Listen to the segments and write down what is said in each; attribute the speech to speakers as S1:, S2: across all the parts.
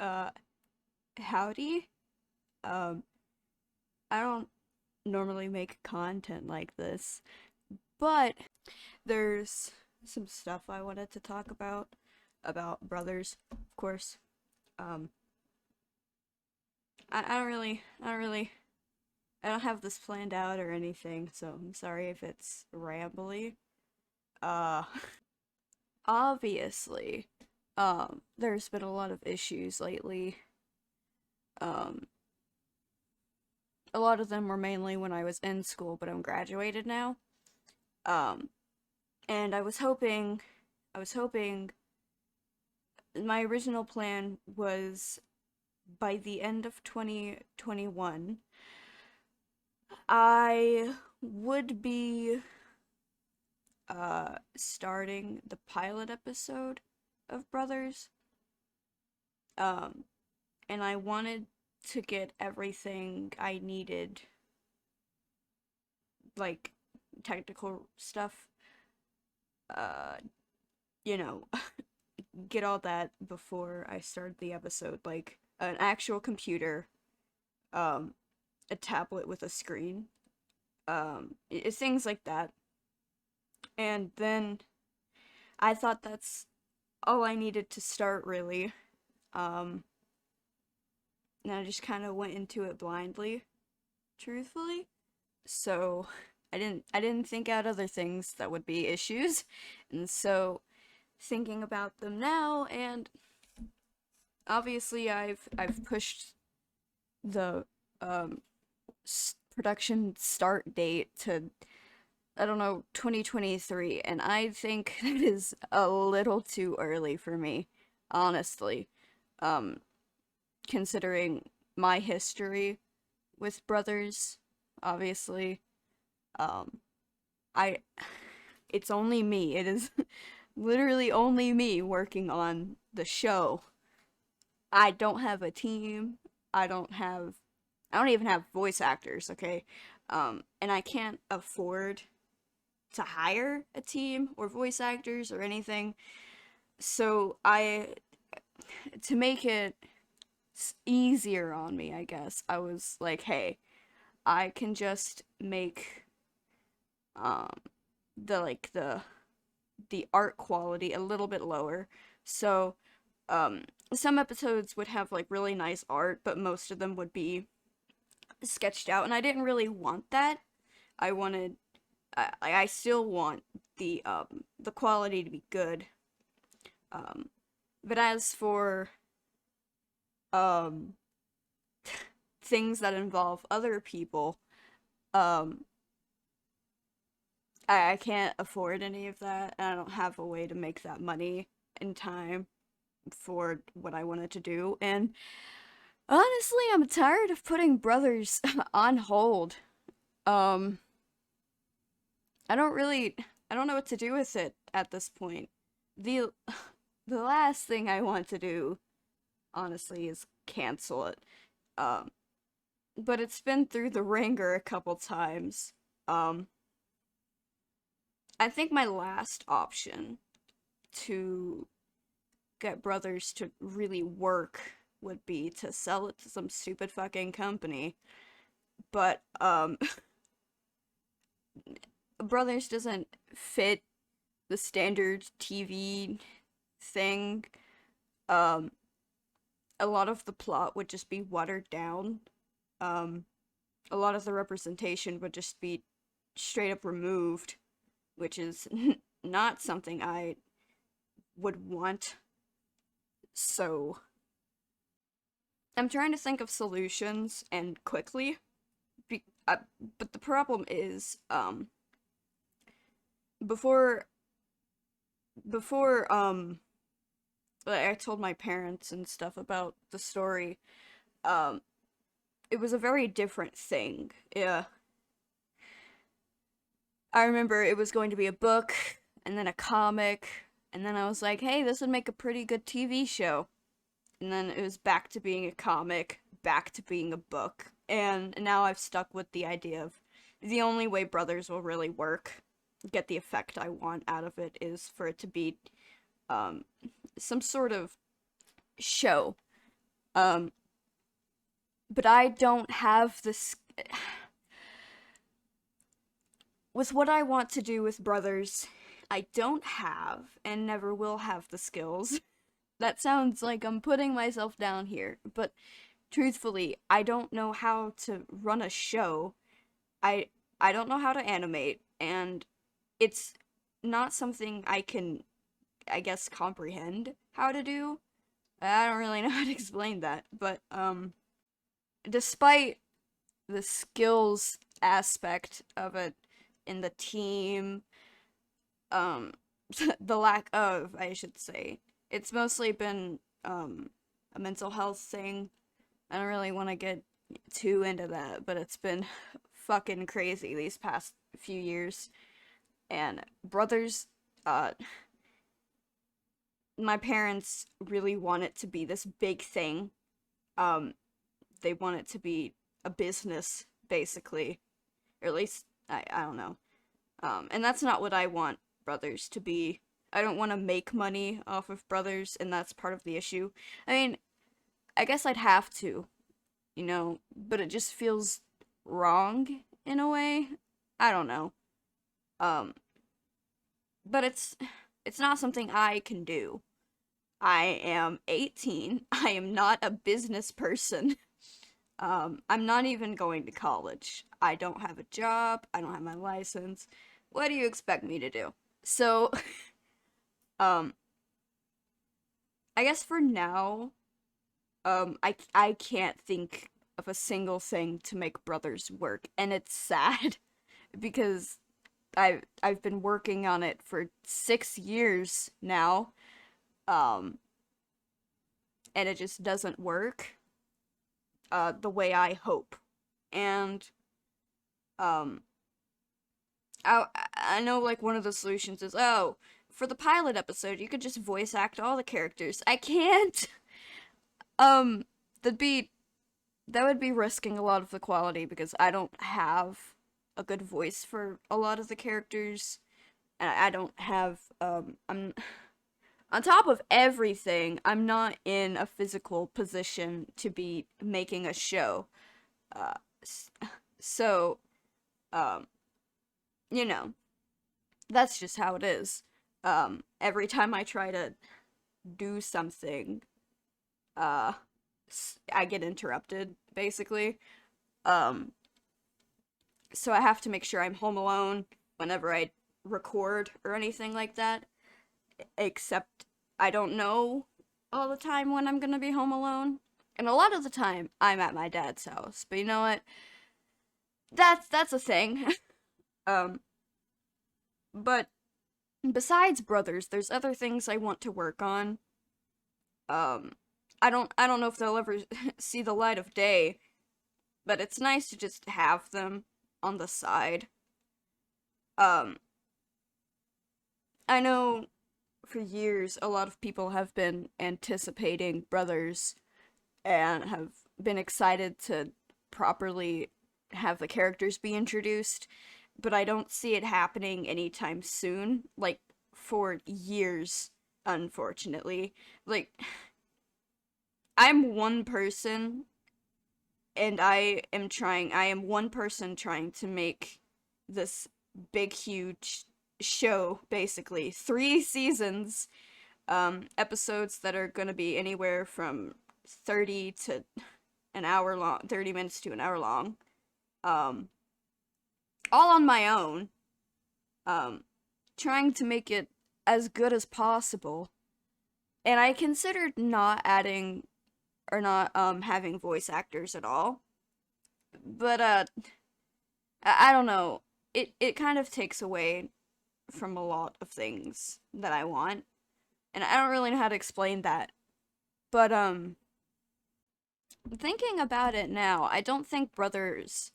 S1: Uh, Howdy. Um, I don't normally make content like this, but there's some stuff I wanted to talk about brothers, of course. Um, I don't have this planned out or anything, so I'm sorry if it's rambly. Uh, Obviously, there's been a lot of issues lately. Um, a lot of them were mainly when I was in school, but I'm graduated now. Um, and I was hoping my original plan was by the end of 2021 I would be starting the pilot episode of Brothers. Um and I wanted to get everything I needed, like technical stuff, uh you know, get all that before I started the episode, like an actual computer, um, a tablet with a screen, things like that. And then I thought that's all I needed to start, really. Um, and I just kind of went into it blindly, truthfully. So I didn't think out other things that would be issues, and so thinking about them now, and obviously I've pushed the production start date to, I don't know, 2023, and I think that is a little too early for me, honestly. Um Considering my history with brothers, obviously. Um I it's only me. It is literally only me working on the show. I don't have a team. I don't have I don't even have voice actors, okay? And I can't afford to hire a team or voice actors or anything. So to make it easier on me, I guess, I was like, hey, I can just make um the art quality a little bit lower. So um some episodes would have like really nice art, but most of them would be sketched out, and I didn't really want that. I wanted I still want the quality to be good. Um but as for um things that involve other people, um I can't afford any of that, and I don't have a way to make that money in time for what I wanted to do. And honestly, I'm tired of putting Brothers on hold. Um, I don't know what to do with it at this point. The the last thing I want to do, honestly, is cancel it. Um, but it's been through the ringer a couple times. Um, I think my last option to get Brothers to really work would be to sell it to some stupid fucking company. But Brothers doesn't fit the standard TV thing. Um a lot of the plot would just be watered down. Um a lot of the representation would just be straight up removed, which is not something I would want. So I'm trying to think of solutions and quickly. Be- uh, but the problem is, before before like, I told my parents and stuff about the story, um, it was a very different thing. Yeah, I remember it was going to be a book and then a comic, and then I was like, hey, this would make a pretty good TV show. And then it was back to being a comic, back to being a book, and now I've stuck with the idea of the only way Brothers will really work, get the effect I want out of it, is for it to be um some sort of show. Um, but I don't have this. With what I want to do with brothers, I don't have and never will have the skills. That sounds like I'm putting myself down here, but truthfully, I don't know how to run a show. I I don't know how to animate, and it's not something I can, I guess, comprehend how to do. I don't really know how to explain that, but despite the skills aspect of it in the team, um the lack of, I should say, it's mostly been a mental health thing. I don't really want to get too into that, but it's been fucking crazy these past few years. And brothers, uh, my parents really want it to be this big thing. Um, they want it to be a business, basically, or at least I don't know. And that's not what I want brothers to be. I don't want to make money off of brothers, and that's part of the issue. I mean, I guess I'd have to, but it just feels wrong in a way. I don't know. Um, but it's not something I can do. I am 18. I am not a business person. I'm not even going to college. I don't have a job. I don't have my license. What do you expect me to do? So, um, I guess for now, I can't think of a single thing to make brothers work, and it's sad because I've been working on it for 6 years now, um, and it just doesn't work the way I hope. And um, I know like one of the solutions is, oh, for the pilot episode you could just voice act all the characters. I can't. Um, that'd be that would be risking a lot of the quality because I don't have a good voice for a lot of the characters, and I don't have I'm on top of everything, I'm not in a physical position to be making a show. Uh, so um, you know, that's just how it is. Every time I try to do something, uh, I get interrupted basically. Um, so I have to make sure I'm home alone whenever I record or anything like that. Except I don't know all the time when I'm gonna be home alone. And a lot of the time I'm at my dad's house. But you know what? That's a thing. um but besides brothers, there's other things I want to work on. Um I don't know if they'll ever see the light of day, but it's nice to just have them on the side. Um I know for years a lot of people have been anticipating brothers and have been excited to properly have the characters be introduced, but I don't see it happening anytime soon. Like, for years, unfortunately. Like, I'm one person, and I am one person trying to make this big, huge show, basically. 3 seasons, episodes that are gonna be anywhere from 30 to an hour long, 30 minutes to an hour long. Um, all on my own. Um, trying to make it as good as possible. And I considered not adding or not having voice actors at all. But I don't know. It kind of takes away from a lot of things that I want. And I don't really know how to explain that. But thinking about it now, I don't think Brothers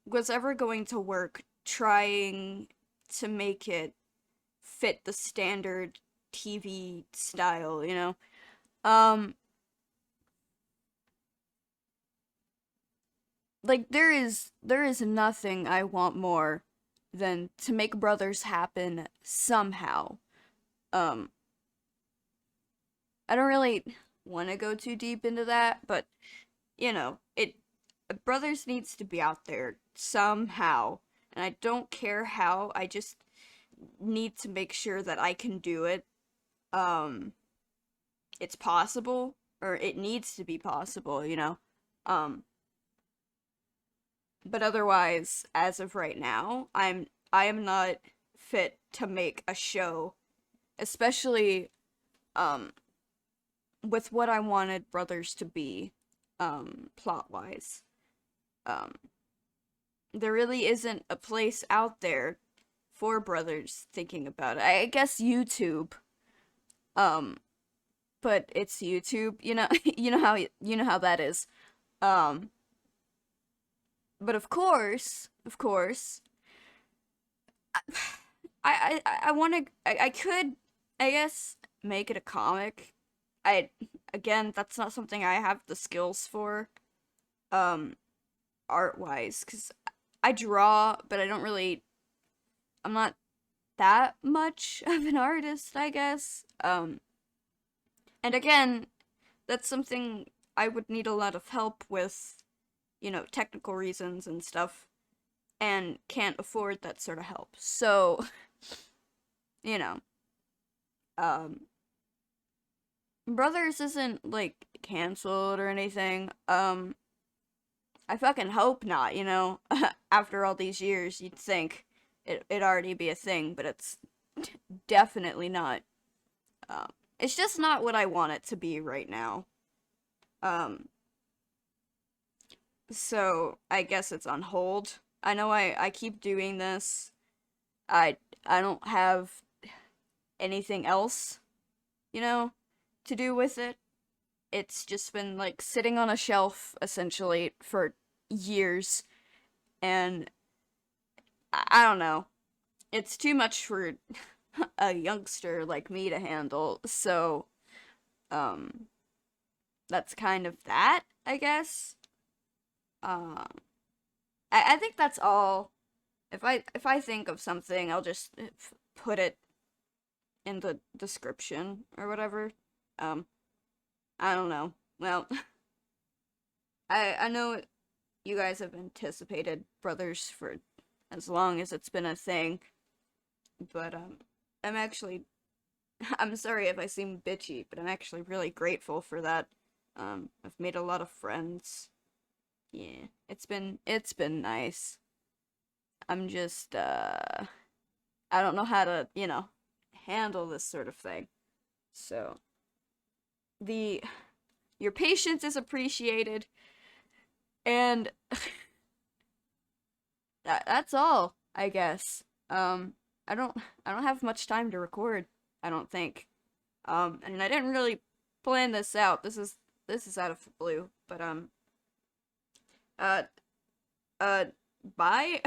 S1: was ever going to work trying to make it fit the standard TV style, you know? Um, like there is nothing I want more than to make Brothers happen somehow. Um, I don't really want to go too deep into that, but it Brothers needs to be out there somehow, and I don't care how. I just need to make sure that I can do it. Um, it's possible, or it needs to be possible. Um, but otherwise, as of right now, I am not fit to make a show, especially um with what I wanted Brothers to be, plot wise. Um, there really isn't a place out there for Brothers thinking about it. I guess YouTube, um, but it's YouTube, you know how that is. Um, but of course, I want to. I could, I guess, make it a comic. I Again, that's not something I have the skills for. Um, art wise, because I draw, but I don't really. I'm not that much of an artist, I guess. And again, that's something I would need a lot of help with, technical reasons and stuff, and can't afford that sort of help. So, you know, um, Brothers isn't like canceled or anything. I fucking hope not. After all these years, you'd think it'd already be a thing, but it's definitely not. It's just not what I want it to be right now. Um, so I guess it's on hold. I know I keep doing this. I I don't have anything else, you know, to do with it. It's just been like sitting on a shelf essentially for years, and I don't know. It's too much for a youngster like me to handle. So, um that's kind of that, I guess. Um I think that's all. If I think of something, I'll just put it in the description or whatever. Um I don't know. Well, I know you guys have anticipated Brothers for as long as it's been a thing, but I'm actually I'm sorry if I seem bitchy, but I'm actually really grateful for that. I've made a lot of friends. Yeah, it's been nice. I'm just I don't know how to, handle this sort of thing. So, the your patience is appreciated, and that's all, I guess. I don't I don't have much time to record, I don't think. And I didn't really plan this out. This is out of the blue, but uh uh bye.